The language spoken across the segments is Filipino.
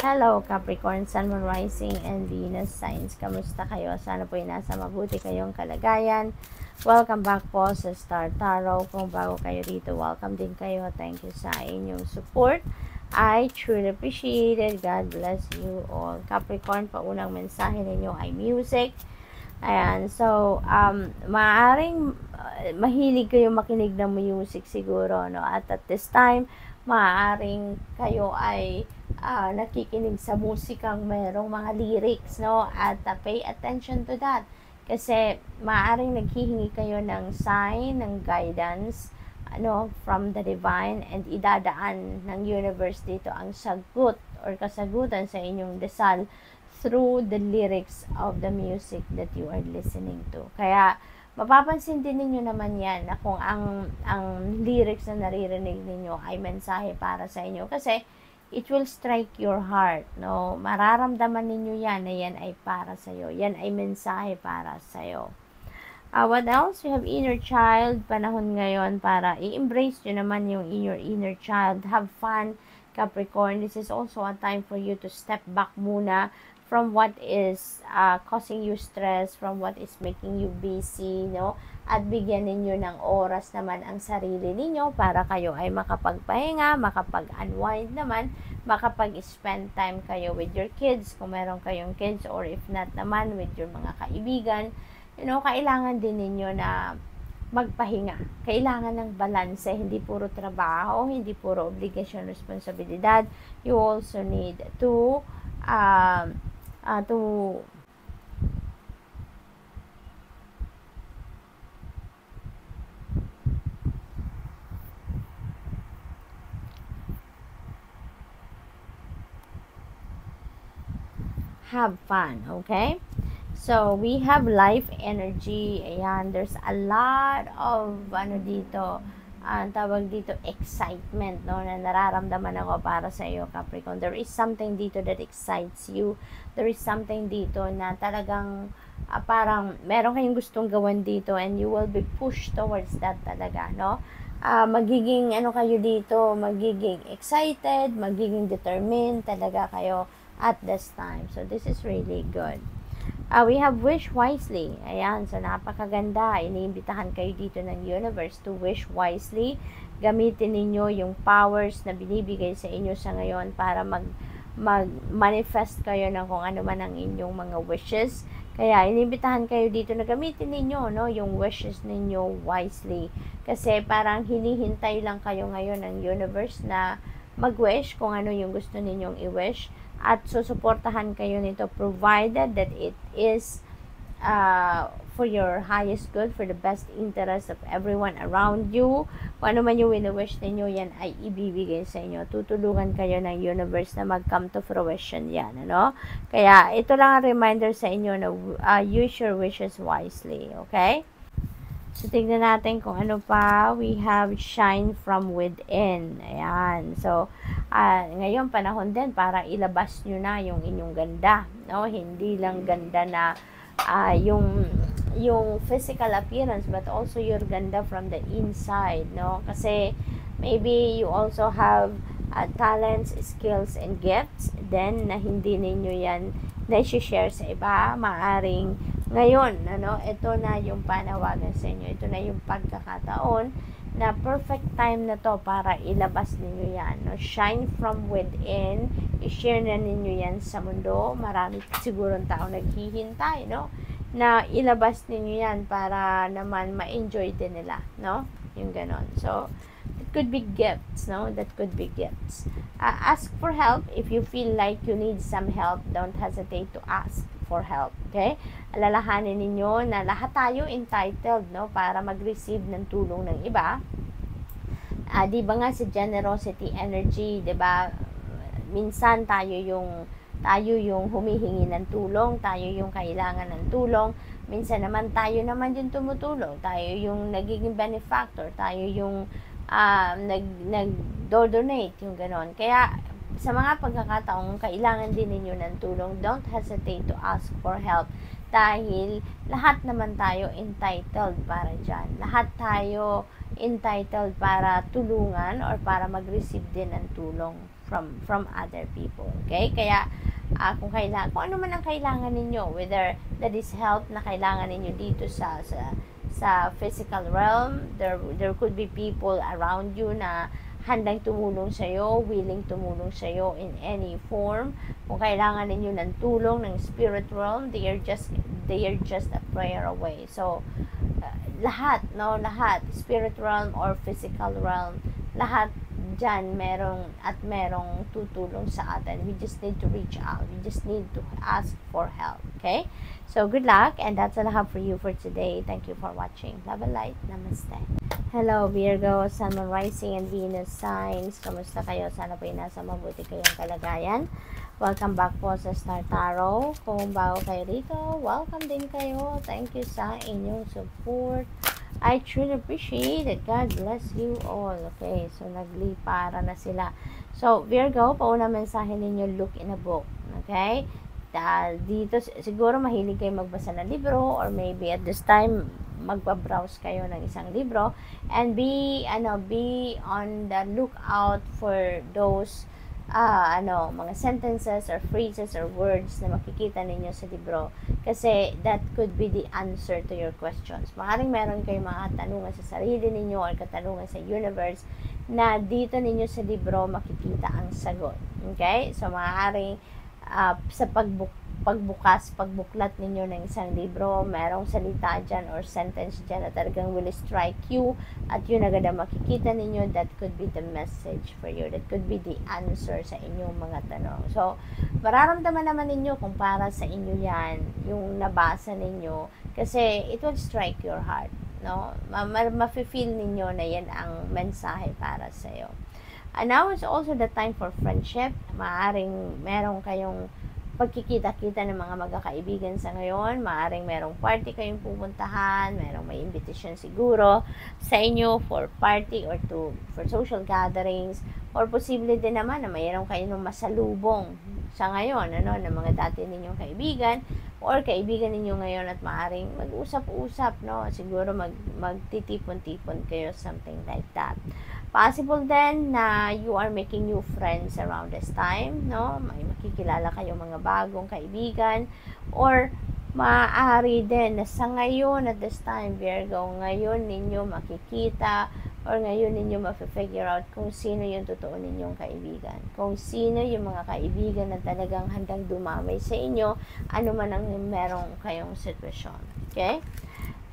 Hello Capricorn, Sun, Moon, Rising, and Venus signs. Kamusta kayo? Sana po nasa mabuti kayong kalagayan. Welcome back po sa Star Tarot. Kung bago kayo dito, welcome din kayo. Thank you sa inyong support. I truly appreciate it. God bless you all. Capricorn, paunang mensahe ninyo ay music. Ayan, so, maaaring mahilig kayo makinig ng music siguro, no? At this time, maaaring kayo ay nakikinig sa musikang mayroong mga lyrics, no? At pay attention to that. Kasi maaaring naghihingi kayo ng sign, ng guidance, from the divine, and idadaan ng universe dito ang sagot or kasagutan sa inyong dasal through the lyrics of the music that you are listening to. Kaya mapapansin din ninyo naman yan na kung ang lyrics na naririnig ninyo ay mensahe para sa inyo, kasi it will strike your heart, no? Mararamdaman ninyo yan na yan ay para sa iyo. Yan ay mensahe para sa iyo. What else? You have inner child. Panahon ngayon para i-embrace nyo naman yung your inner child. Have fun, Capricorn. This is also a time for you to step back muna from what is causing you stress, from what is making you busy, no? At bigyan ninyo ng oras naman ang sarili ninyo para kayo ay makapagpahinga, makapag-unwind naman, makapag-spend time kayo with your kids, kung meron kayong kids, or if not naman, with your mga kaibigan. Kailangan din ninyo na magpahinga. Kailangan ng balanse, hindi puro trabaho, hindi puro obligasyon, responsibilidad. You also need to have fun, okay? So, we have life energy. Ayan, there's a lot of, tawag dito, excitement, no, na nararamdaman ako para sa iyo, Capricorn. There is something dito that excites you. There is something dito na talagang, parang, meron kayong gustong gawin dito, and you will be pushed towards that talaga, no? Magiging, kayo dito, magiging excited, magiging determined talaga kayo at this time. So, this is really good. We have wish wisely. Ayan, so napakaganda. Iniimbitahan kayo dito ng universe to wish wisely. Gamitin ninyo yung powers na binibigay sa inyo sa ngayon para mag-manifest kayo ng kung ano man ang inyong mga wishes. Kaya iniimbitahan kayo dito na gamitin ninyo, no, yung wishes ninyo wisely. Kasi parang hinihintay lang kayo ngayon ng universe na mag-wish kung ano yung gusto ninyong i-wish. At susuportahan kayo nito provided that it is for your highest good, for the best interest of everyone around you. Kung ano man yung wini-wish ninyo, yan ay ibibigay sa inyo. Tutulungan kayo ng universe na mag-come to fruition yan, Kaya ito lang ang reminder sa inyo na use your wishes wisely, okay? So, tignan natin kung ano pa. We have shine from within. Ayan. So, ngayon panahon din para ilabas nyo na yung inyong ganda, no? Hindi lang ganda na yung physical appearance, but also your ganda from the inside, no? Kasi maybe you also have talents, skills, and gifts then na hindi ninyo yan na-share sa iba. Maaring ngayon, ito na yung panawagan sa inyo. Ito na yung pagkakataon na perfect time na to para ilabas ninyo yan, no? Shine from within. I-share na ninyo yan sa mundo. Marami siguro tao naghihintay, no, na ilabas ninyo yan para naman ma-enjoy din nila, no? Yung ganon. So, it could be gifts, no? That could be gifts. Ask for help. If you feel like you need some help, don't hesitate to ask for help, okay? Alalahanin ninyo na lahat tayo entitled, no, para mag-receive ng tulong ng iba. Di ba nga sa generosity energy, di ba? Minsan tayo yung humihingi ng tulong, tayo yung kailangan ng tulong. Minsan naman tayo naman yung tumutulong, tayo yung nagiging benefactor, tayo yung nag-donate, yung ganon. Kaya sa mga pagkakataong kailangan din ninyo ng tulong, don't hesitate to ask for help, dahil lahat naman tayo entitled para dyan. Lahat tayo entitled para tulungan or para mag-receive din ng tulong. from other people. Okay? Kaya kung ano man ang kailangan ninyo, whether that is help na kailangan ninyo dito sa physical realm, there could be people around you na handang tumulong sa iyo, willing tumulong sa iyo in any form. Kung kailangan ninyo ng tulong ng spirit realm, they are just a prayer away. So lahat, spirit realm or physical realm, lahat dyan merong tutulong sa atin. We just need to reach out. We just need to ask for help. Okay? So, good luck, and that's all I have for you for today. Thank you for watching. Love and light. Namaste. Hello, Virgo, Sun, Moon, Rising, and Venus signs. Kamusta kayo? Sana po nasa mabuti kayong kalagayan. Welcome back po sa Star Tarot. Kung bago kayo dito, welcome din kayo. Thank you sa inyong support. I truly appreciate it. God bless you all. Okay, so naglipara na sila. So, Virgo, pauna mensahe ninyo, look in a book. Okay? Dahil dito, siguro mahilig kayo magbasa ng libro or maybe at this time, magbabrowse kayo ng isang libro and be on the lookout for those mga sentences or phrases or words na makikita ninyo sa libro kasi that could be the answer to your questions. Maaaring meron kayong mga katanungan sa sarili ninyo or katanungan sa universe na dito ninyo sa libro makikita ang sagot. Okay? So, maaaring sa pagbuklat ninyo ng isang libro, merong salita dyan or sentence dyan na talagang will strike you at yun agad ang makikita ninyo. That could be the message for you. That could be the answer sa inyong mga tanong. So, mararamdaman naman ninyo kung para sa inyo yan, yung nabasa ninyo, kasi it will strike your heart. No? Mafe-feel ninyo na yan ang mensahe para sa iyo. And now is also the time for friendship. Maaring meron kayong pagkikita-kita ng mga magkakaibigan sa ngayon. Maaring merong party kayong pupuntahan, merong may invitation siguro sa inyo for party or for social gatherings, or posible din naman na mayroon kayo ng masalubong sa ngayon, ng mga dati ninyong kaibigan or kaibigan ninyo ngayon at maaring mag-usap-usap, siguro magtitipon-tipon kayo, something like that. Possible din na you are making new friends around this time, may makikilala kayong mga bagong kaibigan, or maaari din na sa ngayon at this time, Virgo, ngayon ninyo makikita or ngayon ninyo ma-figure out kung sino yung totoo ninyong kaibigan. Kung sino yung mga kaibigan na talagang handang dumamay sa inyo, ano man ang merong kayong sitwasyon. Okay?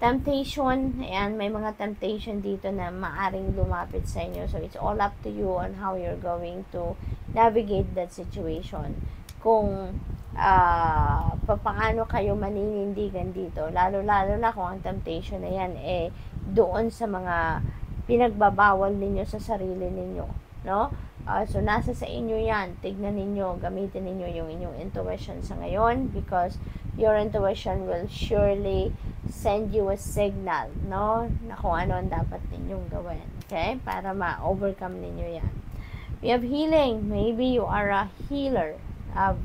Temptation, and may mga temptation dito na maaring lumapit sa inyo. So, it's all up to you on how you're going to navigate that situation. Kung paano kayo maninindigan dito, lalo-lalo na kung ang temptation na yan doon sa mga pinagbabawal ninyo sa sarili ninyo, so nasa sa inyo yan. Tignan ninyo, gamitin ninyo yung inyong intuition sa ngayon, because your intuition will surely send you a signal, na kung ano ang dapat ninyong gawin, okay, para ma-overcome ninyo yan. We have healing. Maybe you are a healer,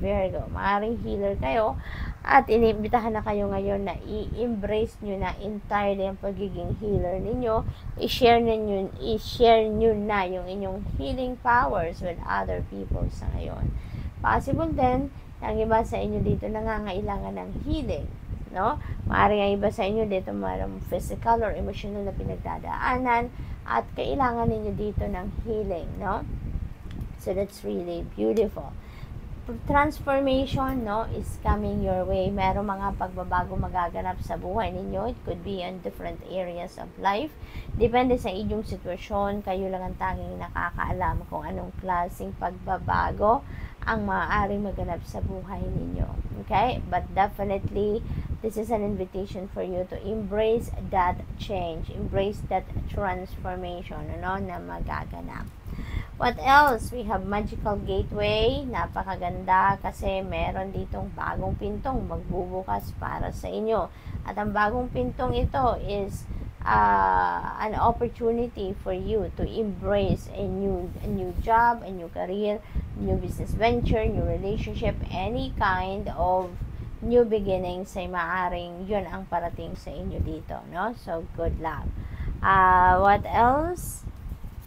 Virgo. Maaaring healer kayo at inimbitahan na kayo ngayon na i-embrace nyo na entirely ang pagiging healer ninyo. I-share nyo na yung inyong healing powers with other people sa ngayon. Possible din, ang iba sa inyo dito nangangailangan ng healing, Maaaring ang iba sa inyo dito mayroong physical or emotional na pinagdadaanan at kailangan ninyo dito ng healing, So that's really beautiful. Transformation, is coming your way. Merong mga pagbabago magaganap sa buhay ninyo. It could be in different areas of life. Depende sa inyong sitwasyon. Kayo lang ang tanging nakakaalam kung anong klaseng pagbabago ang maaaring maganap sa buhay ninyo. Okay? But definitely, this is an invitation for you to embrace that change. Embrace that transformation, na magaganap. What else? We have Magical Gateway. Napakaganda kasi meron ditong bagong pintong magbubukas para sa inyo. At ang bagong pintong ito is an opportunity for you to embrace a new job, a new career, new business venture, new relationship, any kind of new beginnings ay maaring yun ang parating sa inyo dito, So, good luck. What else?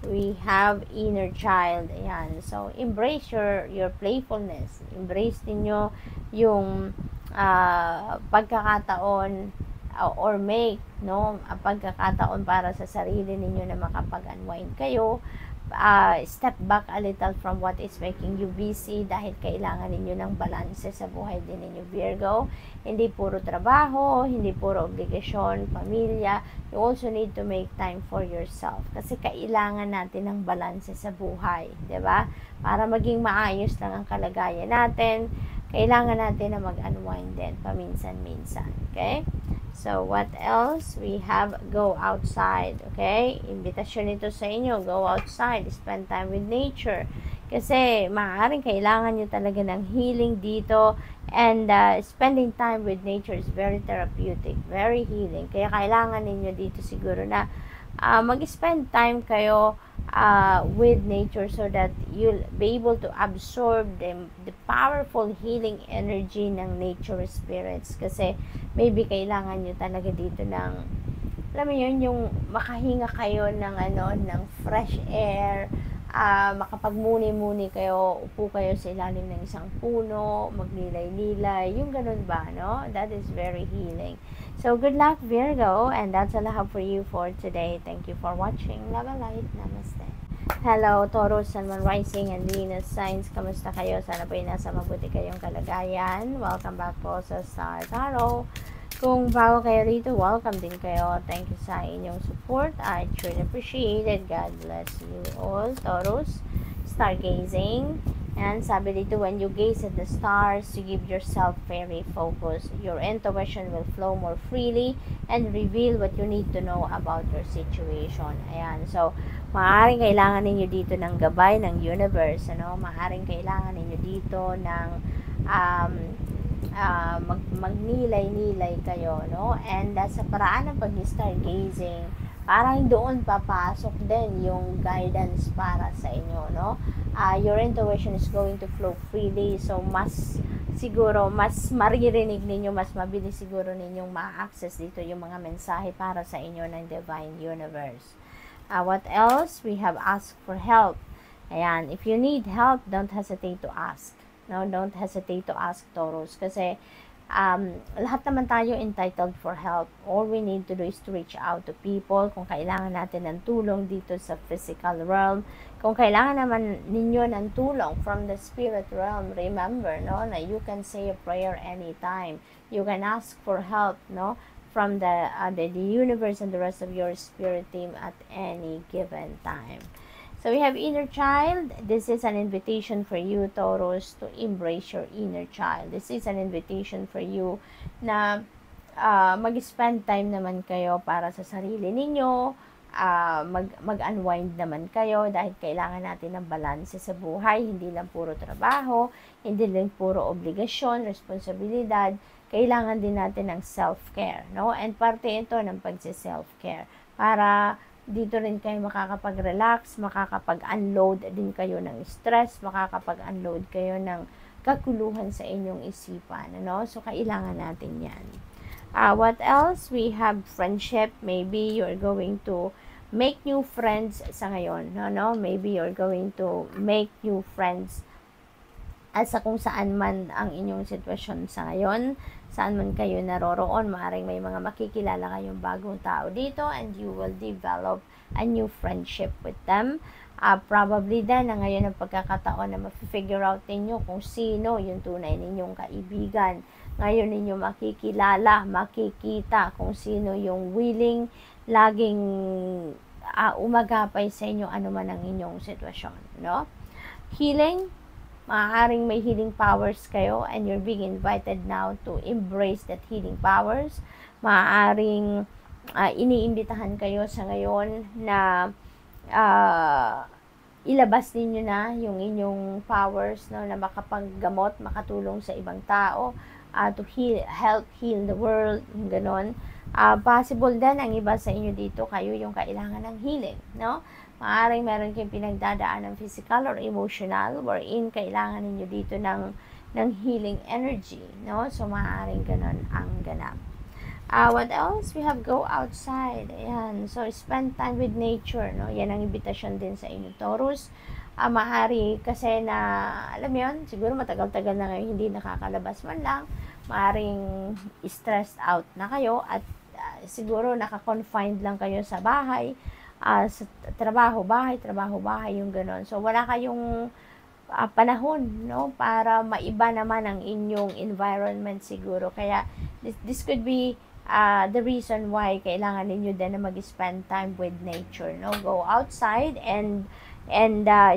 we have inner child. Ayan. So, embrace your playfulness. Embrace ninyo yung pagkakataon or make, no, pagkakataon para sa sarili ninyo na makapag-unwind kayo. Step back a little from what is making you busy dahil kailangan ninyo ng balanse sa buhay din ninyo, Virgo. Hindi puro trabaho, hindi puro obligasyon, pamilya. You also need to make time for yourself kasi kailangan natin ng balanse sa buhay, 'di ba? Para maging maayos lang ang kalagayan natin, kailangan natin na mag-unwind din paminsan-minsan, okay? So, what else? We have go outside, okay? Invitasyon ito sa inyo, go outside, spend time with nature. Kasi, maaaring kailangan nyo talaga ng healing dito. And spending time with nature is very therapeutic, very healing. Kaya kailangan ninyo dito siguro na mag-spend time kayo with nature so that you'll be able to absorb the powerful healing energy ng nature spirits. Kasi maybe kailangan nyo talaga dito ng, alam mo yun, yung makahinga kayo ng ng fresh air, makapagmuni-muni kayo, upo kayo sa ilalim ng isang puno, magnilay-nilay, yung ganun ba, no? That is very healing. So, good luck, Virgo, and that's all I have for you for today. Thank you for watching. Love and light. Namaste. Hello, Taurus, Sun, Moon, Rising, and Venus signs. Kamusta kayo? Sana po nasa mabuti kayong kalagayan. Welcome back po sa Star Tarot. Kung bago kayo rito, welcome din kayo. Thank you sa inyong support. I truly appreciate it. God bless you all, Taurus. Stargazing. And sabi dito, when you gaze at the stars, you give yourself very focus. Your intuition will flow more freely and reveal what you need to know about your situation. Ayan. So, maaaring kailangan ninyo dito ng gabay ng universe. Maaaring kailangan ninyo dito ng magnilay-nilay kayo, no? And sa paraan ng pag-stargazing, parang doon papasok din yung guidance para sa inyo, no? Your intuition is going to flow freely, so mas maririnig ninyo, mas mabilis siguro ninyong ma-access dito yung mga mensahe para sa inyo ng Divine Universe. What else? We have asked for help. Ayan, if you need help, don't hesitate to ask. No, don't hesitate to ask, Taurus, kasi lahat naman tayo entitled for help. All we need to do is to reach out to people. Kung kailangan natin ng tulong dito sa physical realm, kung kailangan naman ninyo ng tulong from the spirit realm, remember, no, na you can say a prayer anytime. You can ask for help, no, from the universe and the rest of your spirit team at any given time. So we have inner child. This is an invitation for you, Taurus, to embrace your inner child. This is an invitation for you na mag-spend time naman kayo para sa sarili ninyo, mag-unwind naman kayo dahil kailangan natin ng balanse sa buhay. Hindi lang puro trabaho, hindi lang puro obligasyon, responsibilidad. Kailangan din natin ng self-care, no? And parte ito ng pagsi-self-care para dito rin kayo makakapag-relax, makakapag-unload din kayo ng stress, makakapag-unload kayo ng kaguluhan sa inyong isipan, ano? So, kailangan natin yan. What else? We have friendship. Maybe you're going to make new friends sa ngayon, no? Maybe you're going to make new friends at sa kung saan man ang inyong sitwasyon sa ngayon, saan man kayo naroroon, maaaring may mga makikilala kayong bagong tao dito and you will develop a new friendship with them. Probably din na ngayon ang pagkakataon na ma-figure out ninyo kung sino yung tunay ninyong kaibigan. Ngayon ninyo makikilala, makikita kung sino yung willing laging umagapay sa inyo anuman ang inyong sitwasyon, no? Healing. Maaaring may healing powers kayo and you're being invited now to embrace that healing powers. Maaaring iniimbitahan kayo sa ngayon na ilabas ninyo na yung inyong powers, no, na makapaggamot, makatulong sa ibang tao, to help heal the world, yung ganon. Possible din ang iba sa inyo dito, kayo yung kailangan ng healing, no? Maaaring meron kayong pinagdadaan ng physical or emotional wherein kailangan ninyo dito ng healing energy, no? So, maaaring ganon ang ganap. What else? We have go outside. Ayan. So, spend time with nature, no? Yan ang invitation din sa inyo, Taurus. Maaari kasi na, alam mo yun, siguro matagal-tagal na kayo hindi nakakalabas man lang. Maaring stressed out na kayo at siguro naka-confined lang kayo sa bahay. Sa trabaho, bahay, yung gano'n. So, wala kayong panahon, no? Para maiba naman ang inyong environment siguro. Kaya, this could be the reason why kailangan ninyo din na mag-spend time with nature, no? Go outside and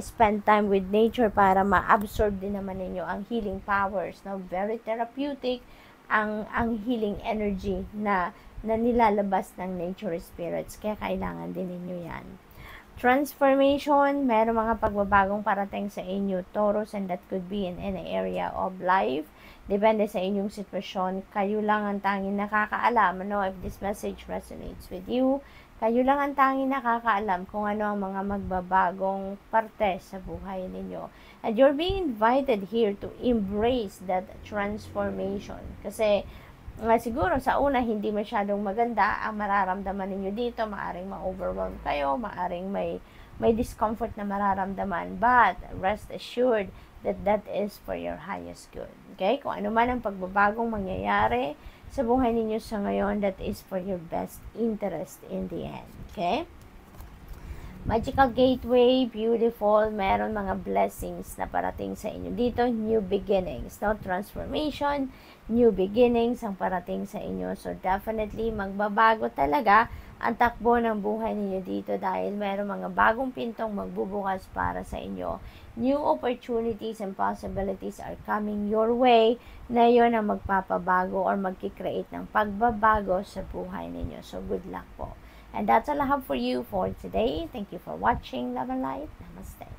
spend time with nature para ma-absorb din naman ninyo ang healing powers, no? Very therapeutic ang healing energy na nilalabas ng nature spirits. Kaya kailangan din ninyo yan. Transformation, meron mga pagbabagong parating sa inyo, Taurus, and that could be in any area of life. Depende sa inyong sitwasyon. Kayo lang ang tanging nakakaalam, no? If this message resonates with you, kayo lang ang tanging nakakaalam kung ano ang mga magbabagong parte sa buhay ninyo. And you're being invited here to embrace that transformation. Kasi siguro sa una hindi masyadong maganda ang mararamdaman ninyo dito, maaring ma-overwhelm kayo, maaring may discomfort na mararamdaman, but rest assured that that is for your highest good. Okay? Kung ano man ang pagbabagong mangyayari sa buhay ninyo sa ngayon, that is for your best interest in the end. Okay? Magical Gateway, beautiful, meron mga blessings na parating sa inyo dito, new beginnings, no? Transformation, new beginnings ang parating sa inyo. So, definitely, magbabago talaga ang takbo ng buhay ninyo dito dahil meron mga bagong pintong magbubukas para sa inyo. New opportunities and possibilities are coming your way na yon ang magpapabago or magkikreate ng pagbabago sa buhay ninyo. So, good luck po. And that's all I have for you for today. Thank you for watching. Love and light. Namaste.